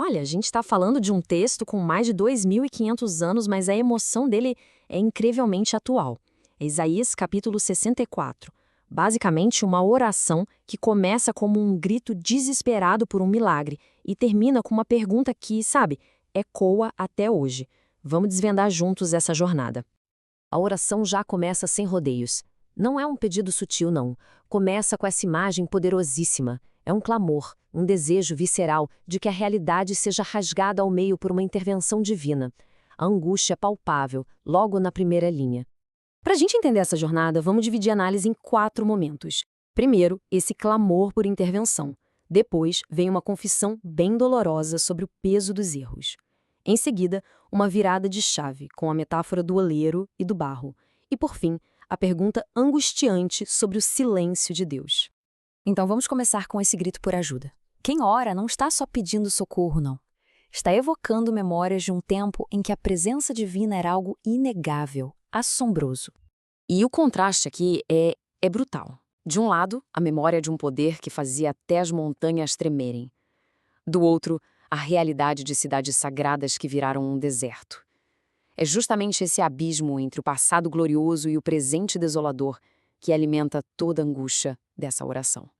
Olha, a gente está falando de um texto com mais de 2.500 anos, mas a emoção dele é incrivelmente atual. É Isaías capítulo 64. Basicamente, uma oração que começa como um grito desesperado por um milagre e termina com uma pergunta que, sabe, ecoa até hoje. Vamos desvendar juntos essa jornada. A oração já começa sem rodeios. Não é um pedido sutil, não. Começa com essa imagem poderosíssima. É um clamor, um desejo visceral de que a realidade seja rasgada ao meio por uma intervenção divina. A angústia é palpável, logo na primeira linha. Para a gente entender essa jornada, vamos dividir a análise em 4 momentos. Primeiro, esse clamor por intervenção. Depois, vem uma confissão bem dolorosa sobre o peso dos erros. Em seguida, uma virada de chave, com a metáfora do oleiro e do barro. E, por fim, a pergunta angustiante sobre o silêncio de Deus. Então vamos começar com esse grito por ajuda. Quem ora não está só pedindo socorro, não. Está evocando memórias de um tempo em que a presença divina era algo inegável, assombroso. E o contraste aqui é brutal. De um lado, a memória de um poder que fazia até as montanhas tremerem. Do outro, a realidade de cidades sagradas que viraram um deserto. É justamente esse abismo entre o passado glorioso e o presente desolador que alimenta toda a angústia dessa oração.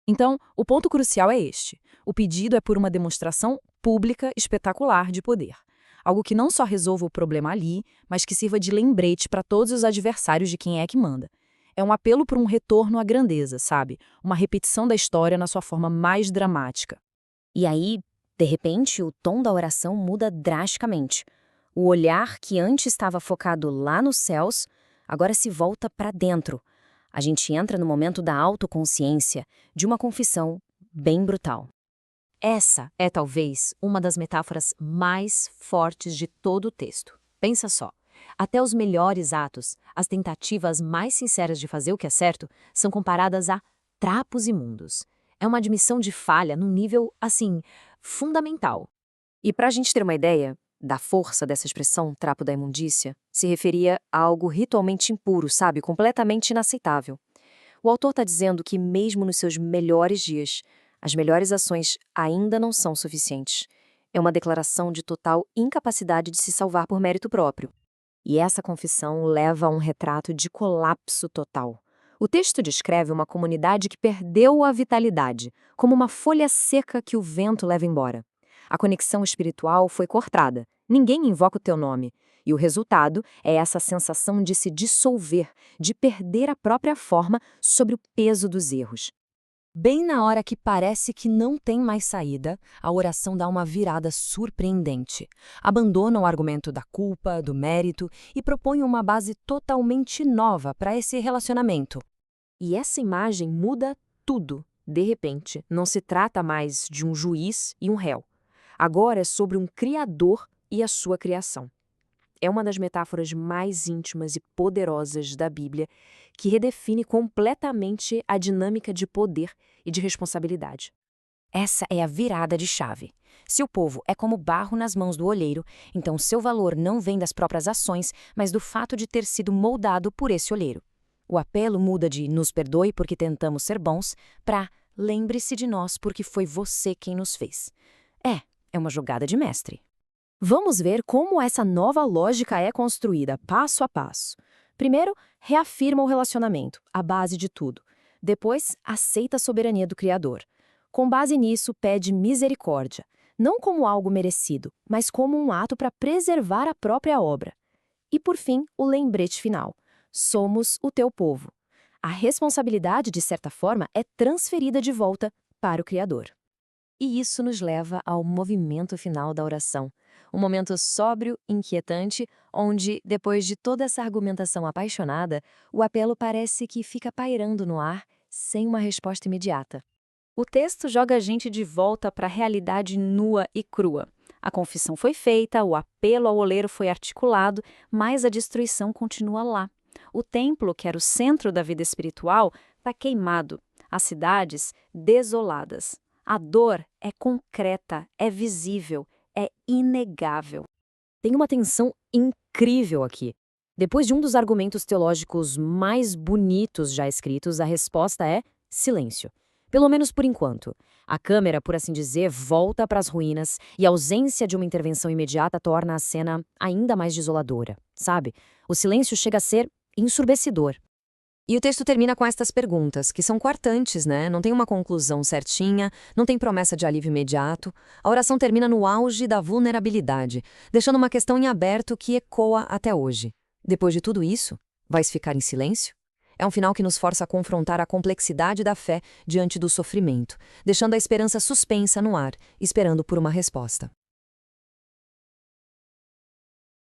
Então, o ponto crucial é este. O pedido é por uma demonstração pública espetacular de poder. Algo que não só resolva o problema ali, mas que sirva de lembrete para todos os adversários de quem é que manda. É um apelo por um retorno à grandeza, sabe? Uma repetição da história na sua forma mais dramática. E aí, de repente, o tom da oração muda drasticamente. O olhar que antes estava focado lá nos céus, agora se volta para dentro. A gente entra no momento da autoconsciência, de uma confissão bem brutal. Essa é talvez uma das metáforas mais fortes de todo o texto. Pensa só, até os melhores atos, as tentativas mais sinceras de fazer o que é certo, são comparadas a trapos imundos. É uma admissão de falha num nível, assim, fundamental. E para a gente ter uma ideia da força dessa expressão, trapo da imundícia, se referia a algo ritualmente impuro, sabe? Completamente inaceitável. O autor está dizendo que mesmo nos seus melhores dias, as melhores ações ainda não são suficientes. É uma declaração de total incapacidade de se salvar por mérito próprio. E essa confissão leva a um retrato de colapso total. O texto descreve uma comunidade que perdeu a vitalidade, como uma folha seca que o vento leva embora. A conexão espiritual foi cortada, ninguém invoca o teu nome. E o resultado é essa sensação de se dissolver, de perder a própria forma sob o peso dos erros. Bem na hora que parece que não tem mais saída, a oração dá uma virada surpreendente. Abandona o argumento da culpa, do mérito e propõe uma base totalmente nova para esse relacionamento. E essa imagem muda tudo. De repente, não se trata mais de um juiz e um réu. Agora é sobre um criador e a sua criação. É uma das metáforas mais íntimas e poderosas da Bíblia, que redefine completamente a dinâmica de poder e de responsabilidade. Essa é a virada de chave. Se o povo é como barro nas mãos do olheiro, então seu valor não vem das próprias ações, mas do fato de ter sido moldado por esse olheiro. O apelo muda de "nos perdoe porque tentamos ser bons" para "lembre-se de nós porque foi você quem nos fez". É uma jogada de mestre. Vamos ver como essa nova lógica é construída, passo a passo. Primeiro, reafirma o relacionamento, a base de tudo. Depois, aceita a soberania do Criador. Com base nisso, pede misericórdia, não como algo merecido, mas como um ato para preservar a própria obra. E, por fim, o lembrete final. Somos o teu povo. A responsabilidade, de certa forma, é transferida de volta para o Criador. E isso nos leva ao movimento final da oração. Um momento sóbrio, inquietante, onde, depois de toda essa argumentação apaixonada, o apelo parece que fica pairando no ar, sem uma resposta imediata. O texto joga a gente de volta para a realidade nua e crua. A confissão foi feita, o apelo ao oleiro foi articulado, mas a destruição continua lá. O templo, que era o centro da vida espiritual, está queimado. As cidades, desoladas. A dor é concreta, é visível, é inegável. Tem uma tensão incrível aqui. Depois de um dos argumentos teológicos mais bonitos já escritos, a resposta é silêncio. Pelo menos por enquanto. A câmera, por assim dizer, volta para as ruínas e a ausência de uma intervenção imediata torna a cena ainda mais desoladora, sabe? O silêncio chega a ser ensurdecedor. E o texto termina com estas perguntas, que são quartantes, né? Não tem uma conclusão certinha, não tem promessa de alívio imediato. A oração termina no auge da vulnerabilidade, deixando uma questão em aberto que ecoa até hoje. Depois de tudo isso, vais ficar em silêncio? É um final que nos força a confrontar a complexidade da fé diante do sofrimento, deixando a esperança suspensa no ar, esperando por uma resposta.